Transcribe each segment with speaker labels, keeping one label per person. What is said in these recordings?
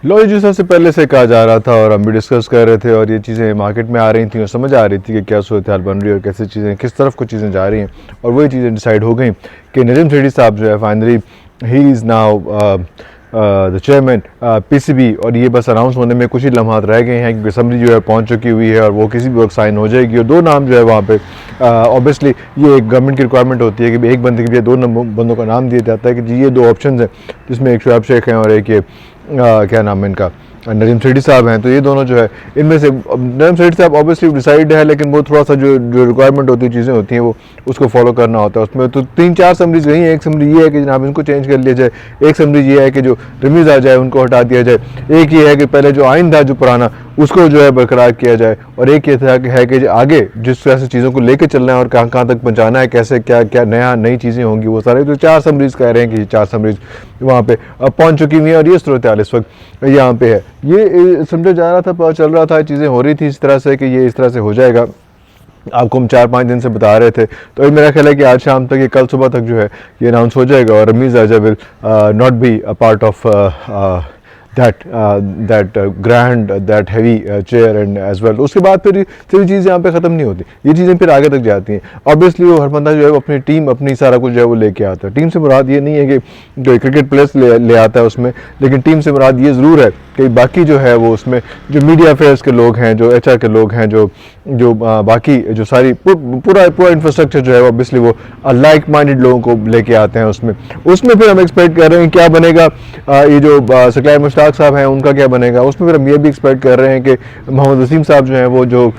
Speaker 1: लो जी, सबसे पहले से कहा जा रहा था और हम भी डिस्कस कर रहे थे और ये चीज़ें मार्केट में आ रही थी और समझ आ रही थी कि क्या सूरत हाल बन रही है और कैसे चीज़ें किस तरफ को चीज़ें जा रही हैं। और वही चीज़ें डिसाइड हो गई कि नजीम सेठी साहब जो है finally he is now the chairman PCB, और ये बस अनाउंस होने में कुछ ही लम्हात रह गए हैं क्योंकि असम्बली जो है पहुंच चुकी हुई है और वो किसी भी वक्त साइन हो जाएगी। और दो नाम जो है वहाँ पे ऑब्वियसली ये एक गवर्नमेंट की रिक्वायरमेंट होती है कि एक बंदे के लिए दो बंदों का नाम दिया जाता है कि जी ये दो ऑप्शन हैं, जिसमें एक शुएब शेख हैं और एक ये क्या नाम है इनका, नजीम सेठी साहब हैं। तो ये दोनों जो है इनमें से नजीम सेठी साहब ऑब्वियसली डिसाइड है, लेकिन वो थोड़ा सा जो जो रिक्वायरमेंट होती है, चीज़ें होती हैं, वो उसको फॉलो करना होता है। उसमें तो 3-4 समरीज गई हैं। एक समरी ये है कि जनाब इनको चेंज कर लिया जाए, एक समरी ये है कि जो रमीज़ आ जाए उनको हटा दिया जाए, एक ये है कि पहले जो आइन था जो पुराना उसको जो है बरकरार किया जाए, और एक ये था कि है कि आगे जिस तरह से चीज़ों को लेकर चलना है और कहाँ कहाँ तक पहुँचाना है, कैसे क्या क्या नई चीज़ें होंगी, वो सारे तो 4 समरीज कह रहे हैं कि 4 समरीज वहाँ पे पहुँच चुकी हुई हैं। और ये सूरत हाल इस वक्त यहाँ पे है। ये समझा जा रहा था, पता चल रहा था, चीज़ें हो रही थी इस तरह से कि ये इस तरह से हो जाएगा। आपको हम 4-5 दिन से बता रहे थे, तो मेरा ख्याल है कि आज शाम तक या कल सुबह तक जो है ये अनाउंस हो जाएगा और रमीज़ आजा will not be a part of that grand that heavy chair and as well। उसके बाद फिर चीज़ यहाँ पे ख़त्म नहीं होती, ये चीज़ें फिर आगे तक जाती हैं। ऑब्वियसली वो हर बंदा जो है वो अपनी टीम अपनी सारा कुछ जो है वो लेके आता है। टीम से मुराद ये नहीं है कि जो क्रिकेट प्लेयर्स ले आता है उसमें, लेकिन टीम से मुराद ये ज़रूर है कि बाकी जो है वो उसमें जो मीडिया अफेयर्स के लोग हैं, जो HR के लोग हैं, जो बाकी जो सारी पूरा इंफ्रास्ट्रक्चर जो है वो ऑब्वियसली वो लाइक माइंडेड लोगों को लेके आते हैं उसमें फिर हम एक्सपेक्ट कर रहे हैं क्या बनेगा। ये जो सकलार मुश्ताक साहब हैं उनका क्या बनेगा, उसमें फिर हम ये भी एक्सपेक्ट कर रहे हैं कि मोहम्मद वसीम साहब जो हैं वो जो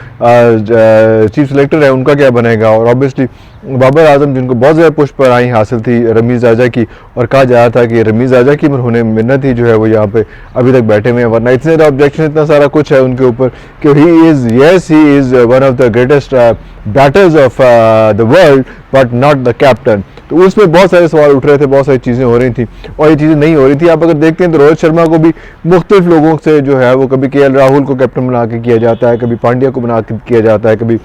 Speaker 1: चीफ सेलेक्टर है उनका क्या बनेगा। और ऑब्वियसली बाबर आजम जिनको बहुत ज़्यादा पुश पर आई हासिल थी रमीज़ आजा की, और कहा जा रहा था कि रमीज़ आजा की होने मिन्नत ही जो है वो यहाँ पे अभी तक बैठे हुए हैं, वरना इतने ऑब्जेक्शन इतना सारा कुछ है उनके ऊपर कि he is one of the greatest batters of the world but not the captain. तो उसमें बहुत सारे सवाल उठ रहे थे, बहुत सारी चीज़ें हो रही थी और ये चीज़ें नहीं हो रही थी। आप अगर देखते हैं तो रोहित शर्मा को भी मुख्तलिफ लोगों से जो है वो कभी KL राहुल को कैप्टन बना के किया जाता है, कभी पांड्या को बना के किया जाता है, कभी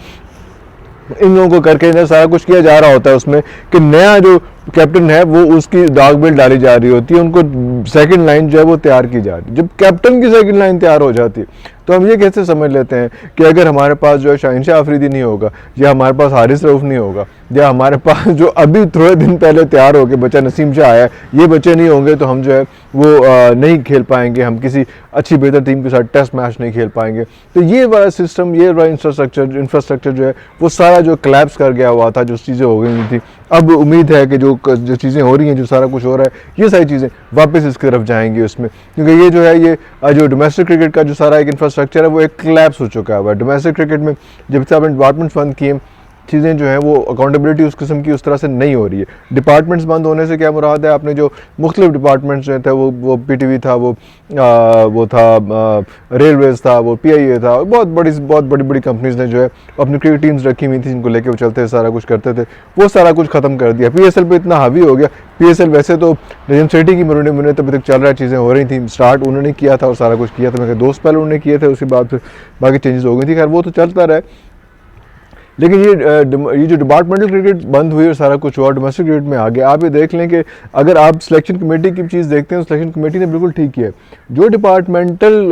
Speaker 1: इन लोगों को करके सारा कुछ किया जा रहा होता है उसमें कि नया जो कैप्टन है वो उसकी दाग बिल डाली जा रही होती है, उनको सेकंड लाइन जो है वो तैयार की जा रही है। जब कैप्टन की सेकंड लाइन तैयार हो जाती है तो हम ये कैसे समझ लेते हैं कि अगर हमारे पास जो है शाहिनशाह अफरीदी नहीं होगा, या हमारे पास हारिस रऊफ नहीं होगा, या हमारे पास जो अभी थोड़े दिन पहले तैयार होकर बच्चा नसीम शाह आया, ये बच्चे नहीं होंगे तो हम जो है वो नहीं खेल पाएंगे, हम किसी अच्छी बेहतर टीम के साथ टेस्ट मैच नहीं खेल पाएंगे। तो ये वाला सिस्टम, ये वाला इंफ्रास्ट्रक्चर जो है वो सारा जो कोलैप्स कर गया हुआ था, जो चीज़ें हो गई थी, अब उम्मीद है कि जो चीज़ें हो रही हैं, जो सारा कुछ हो रहा है, ये सारी चीज़ें वापस इसकी तरफ जाएंगी उसमें, क्योंकि ये जो है ये जो डोमेस्टिक क्रिकेट का जो सारा एक इंफ्रास्ट्रक्चर है वो एक कोलैप्स हो चुका है। डोमेस्टिक क्रिकेट में जब से आपने डिपार्टमेंट्स बंद किए, चीज़ें जो हैं वो अकाउंटेबिलिटी उस किस्म की उस तरह से नहीं हो रही है। डिपार्टमेंट्स बंद होने से क्या मुराद है, आपने जो मुख्तलिफ डिपार्टमेंट्स जो थे वो PTV था, वो था रेलवेज़ था, वो PIA था, बहुत बड़ी कंपनीज़ ने जो है अपनी क्रिकेट टीम्स रखी हुई थी जिनको लेके वो चलते सारा कुछ करते थे, वो सारा कुछ ख़त्म कर दिया। PSL पे इतना हावी हो गया। PSL वैसे तो नजीम सेठी की मुन्ने तब तक चल रहा है, चीज़ें हो रही थी, स्टार्ट उन्होंने किया था और सारा कुछ किया था, मेरे दोस्त पहले उन्होंने किए थे, उसके बाद फिर बाकी चेंजेस हो गई थी, खैर वो तो चलता रहा। लेकिन ये जो डिपार्टमेंटल क्रिकेट बंद हुई और सारा कुछ हुआ, डोमेस्टिक क्रिकेट में आ गया। आप ये देख लें कि अगर आप सिलेक्शन कमेटी की चीज़ देखते हैं तो सिलेक्शन कमेटी ने बिल्कुल ठीक किया है। जो डिपार्टमेंटल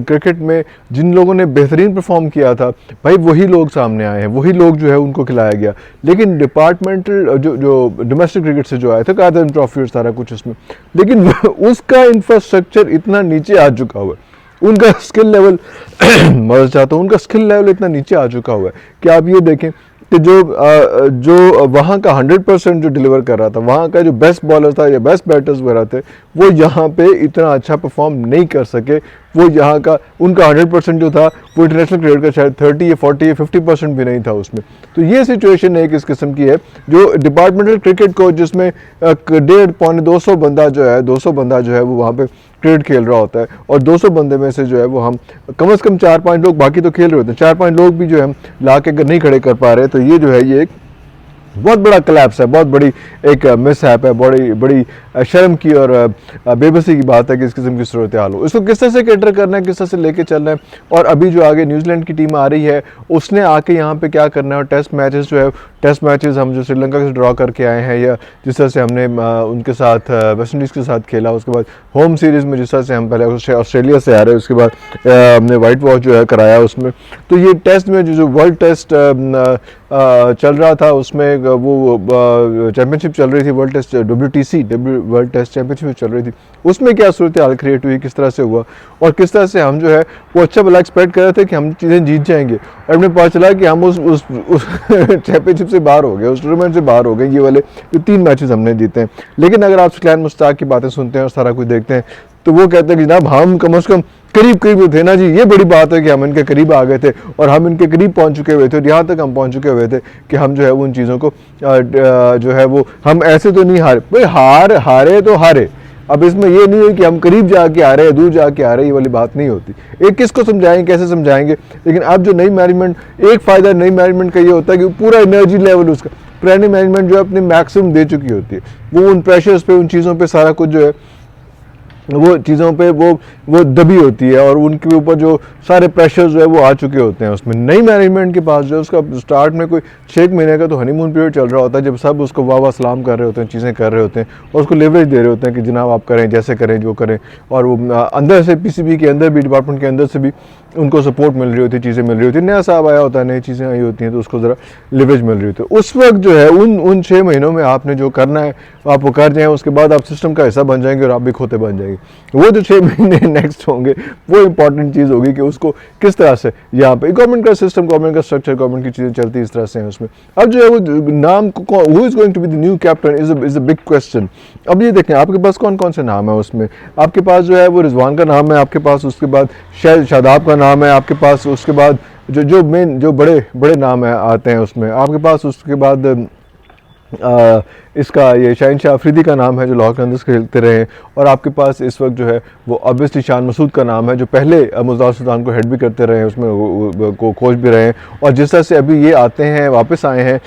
Speaker 1: क्रिकेट में जिन लोगों ने बेहतरीन परफॉर्म किया था, भाई वही लोग सामने आए हैं, वही लोग जो है उनको खिलाया गया। लेकिन डिपार्टमेंटल जो डोमेस्टिक क्रिकेट से जो आया था, कादर ट्रॉफी और सारा कुछ उसमें, लेकिन उसका इंफ्रास्ट्रक्चर इतना नीचे आ चुका हुआ है, उनका स्किल लेवल मदद चाहता हूँ, उनका स्किल लेवल इतना नीचे आ चुका हुआ है कि आप ये देखें कि जो वहाँ का 100% जो डिलीवर कर रहा था, वहाँ का जो बेस्ट बॉलर था या बेस्ट बैटर्स वगैरह थे, वो यहाँ पे इतना अच्छा परफॉर्म नहीं कर सके। वो यहाँ का उनका 100% जो था वो इंटरनेशनल क्रिकेट का शायद 30 या 40 या 50% भी नहीं था उसमें। तो ये सिचुएशन एक इस किस्म की है जो डिपार्टमेंटल क्रिकेट को, जिसमें 150-200 बंदा जो है वो वहाँ पे क्रिकेट खेल रहा होता है, और 200 बंदे में से जो है वो हम कम से कम 4-5 लोग, बाकी तो खेल रहे होते हैं, 4-5 लोग भी जो है हम ला के अगर नहीं खड़े कर पा रहे, तो ये जो है ये एक बहुत बड़ा कोलैप्स है, बहुत बड़ी एक मिसहैप है, बड़ी शर्म की और बेबसी की बात है कि इस किस्म की सूरत हाल हो। इसको किस तरह से कैटर करना है, किस तरह से लेके चलना है, और अभी जो आगे न्यूजीलैंड की टीम आ रही है उसने आके यहाँ पे क्या करना है। और टेस्ट मैचेस जो है, टेस्ट मैचेस हम जो श्रीलंका से ड्रॉ करके आए हैं, या जिस तरह से हमने उनके साथ वेस्ट इंडीज़ के साथ खेला, उसके बाद होम सीरीज़ में जिस तरह से हम पहले ऑस्ट्रेलिया से आ रहे हैं, उसके बाद हमने वाइट वॉश जो है कराया उसमें। तो ये टेस्ट में जो वर्ल्ड टेस्ट चल रहा था उसमें वो चैम्पियनशिप चल रही थी, world test WTC world test championship चल रही थी, उसमें क्या सूरत हाल क्रिएट हुई, किस तरह से हुआ और किस तरह से हम जो है वो अच्छा भला एक्सपेक्ट कर रहे थे कि हम चीज़ें जीत जाएंगे, और हमें पता चला कि हम उस चैम्पियनशिप से बाहर हो गए, उस टूर्नामेंट से बाहर हो गए। ये वाले जो 3 मैचेस हमने जीते हैं। लेकिन अगर आप सुलैमान मुश्ताक की बातें सुनते हैं और सारा कुछ देखते हैं तो वो कहते हैं कि जनाब हम कम से कम करीब करीब थे ना जी। ये बड़ी बात है कि हम इनके करीब आ गए थे और हम इनके करीब पहुंच चुके हुए थे, और यहाँ तक हम पहुंच चुके हुए थे कि हम जो है वो उन चीज़ों को जो है वो हम ऐसे तो नहीं हारे भाई, हारे तो हारे। अब इसमें ये नहीं है कि हम करीब जाके आ रहे हैं, दूर जाके आ रहे हैं, ये वाली बात नहीं होती। एक किसको समझाएंगे, कैसे समझाएंगे। लेकिन अब जो नई मैनेजमेंट, एक फ़ायदा नई मैनेजमेंट का ये होता है कि पूरा एनर्जी लेवल उसका, पुरानी मैनेजमेंट जो है अपनी मैक्सिमम दे चुकी होती है, वो उन प्रेशर्स पे, उन चीज़ों पे सारा कुछ जो है वो चीज़ों पे वो दबी होती है, और उनके ऊपर जो सारे प्रेशर्स जो है वो आ चुके होते हैं उसमें। नई मैनेजमेंट के पास जो है उसका स्टार्ट में कोई 6 महीने का तो हनीमून पीरियड चल रहा होता है, जब सब उसको वाह वाह सलाम कर रहे होते हैं, चीज़ें कर रहे होते हैं और उसको लेवरेज दे रहे होते हैं कि जनाब आप करें, जैसे करें, जो करें। और वो अंदर से PCB के अंदर भी, डिपार्टमेंट के अंदर से भी उनको सपोर्ट मिल रही होती है, चीज़ें मिल रही होती है। नया साहब आया होता है, नई चीज़ें आई होती हैं, तो उसको ज़रा लेवरेज मिल रही होती है। उस वक्त जो है उन 6 महीनों में आपने जो करना है आप वो कर जाएँ, उसके बाद आप सिस्टम का हिस्सा बन जाएंगे और आप भी खोते बन जाएंगे। वो जो 6 महीने नेक्स्ट होंगे वो इंपॉर्टेंट चीज़ होगी कि उसको किस तरह से यहाँ पे गवर्नमेंट का सिस्टम, गवर्नमेंट का स्ट्रक्चर, गवर्नमेंट की चीज़ें चलती इस तरह से हैं उसमें। अब जो है वो नाम who is going to be the new captain is a big question. अब ये देखें आपके पास कौन कौन से नाम है उसमें। आपके पास जो है वो रिजवान का नाम है, आपके पास उसके बाद शादाब का नाम है, आपके पास उसके बाद जो मेन जो बड़े नाम है आते हैं उसमें। आपके पास उसके बाद इसका ये शाहीन शाह अफरीदी का नाम है जो लाहौर के अंदर खेलते रहे हैं, और आपके पास इस वक्त जो है वो ऑब्वियसली शान मसूद का नाम है जो पहले मुज़ाफ़र सुल्तान को हेड भी करते रहे हैं, उसमें को कोच भी रहे हैं। और जिस तरह से अभी ये आते हैं, वापस आए हैं,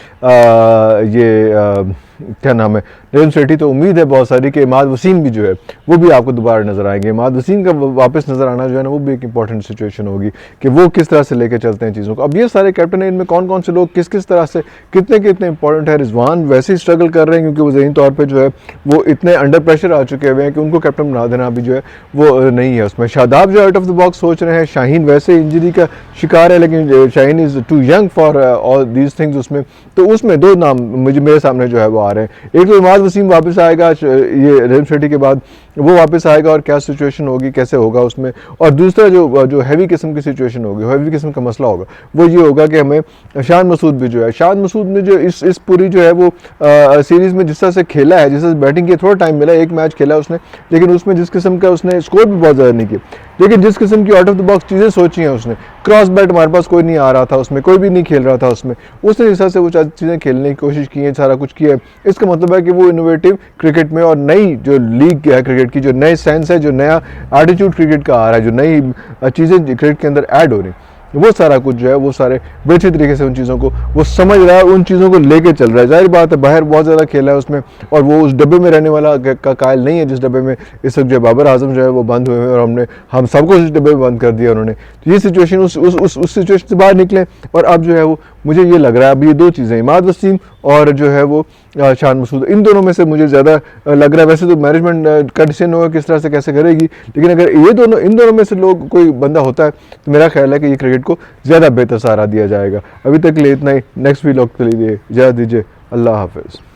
Speaker 1: क्या नाम है, रेम सेठी, तो उम्मीद है बहुत सारी कि इमाद वसीम भी जो है वो भी आपको दोबारा नज़र आएंगे। इमाद वसीम का वापस नज़र आना जो है ना वो भी एक इंपॉर्टेंट सिचुएशन होगी कि वो किस तरह से लेके चलते हैं चीज़ों को। अब ये सारे कैप्टन हैं, इनमें कौन कौन से लोग किस किस तरह से कितने इंपॉर्टेंट है। रिजवान वैसे ही स्ट्रगल कर रहे हैं क्योंकि वो ज़हनी तौर पर जो है वो इतने अंडर प्रेशर आ चुके हुए हैं कि उनको कैप्टन बना देना अभी जो है वो नहीं है उसमें। शादाब जो आउट ऑफ द बॉक्स सोच रहे हैं। शाहीन वैसे इंजरी का शिकार है, लेकिन Shaheen is too young for all these things उसमें। तो उसमें 2 नाम मेरे सामने जो है वो आ रहे हैं। एक तो इमाद वसीम वापस आएगा, ये रेम शेट्टी के बाद वो वापस आएगा और क्या सिचुएशन होगी, कैसे होगा उसमें। और दूसरा जो हैवी किस्म की सिचुएशन होगी, हैवी किस्म का मसला होगा, वो ये होगा कि हमें शान मसूद भी जो है, शान मसूद ने जो इस पूरी जो है वो सीरीज़ में जिस तरह से खेला है, जिस तरह से बैटिंग की थोड़ा टाइम मिला, 1 मैच खेला उसने, लेकिन उसमें जिस किस्म का उसने स्कोर भी बहुत ज़्यादा नहीं किया, लेकिन जिस किस्म की आउट ऑफ द बॉक्स चीज़ें सोची हैं उसने, क्रॉस बैट हमारे पास कोई नहीं आ रहा था उसमें, कोई भी नहीं खेल रहा था उसमें, उसने इस तरह से वो चीज़ें खेलने की कोशिश की है, सारा कुछ किया है। इसका मतलब है कि वो इनोवेटिव क्रिकेट में और नई जो लीग है क्रिकेट की, जो नए सेंस है, जो नया एटीट्यूड क्रिकेट का आ रहा है, जो नई चीज़ें क्रिकेट के अंदर ऐड हो रही, वो सारा कुछ जो है वो सारे बेहतर तरीके से उन चीज़ों को वो समझ रहा है, उन चीज़ों को लेके चल रहा है। जाहिर बात है बाहर बहुत ज़्यादा खेला है उसमें, और वो उस डब्बे में रहने वाला का कायल नहीं है जिस डब्बे में इस वक्त जो बाबर आजम जो है वो बंद हुए हैं, और हम सबको उस डब्बे में बंद कर दिया उन्होंने। तो ये सिचुएशन उस सिचुएशन से बाहर निकले, और अब जो है वो मुझे ये लग रहा है अब ये 2 चीज़ें, इमाद वसीम और जो है वो शान मसूद, इन दोनों में से मुझे ज़्यादा लग रहा है। वैसे तो मैनेजमेंट का डिसीजन होगा किस तरह से कैसे करेगी, लेकिन अगर इन दोनों में से लोग कोई बंदा होता है तो मेरा ख्याल है कि ये क्रिकेट को ज़्यादा बेहतर सहारा दिया जाएगा। अभी तक के लिए इतना ही। नेक्स्ट वीलॉग के लिए इजाज़त दीजिए। अल्लाह हाफ़िज़।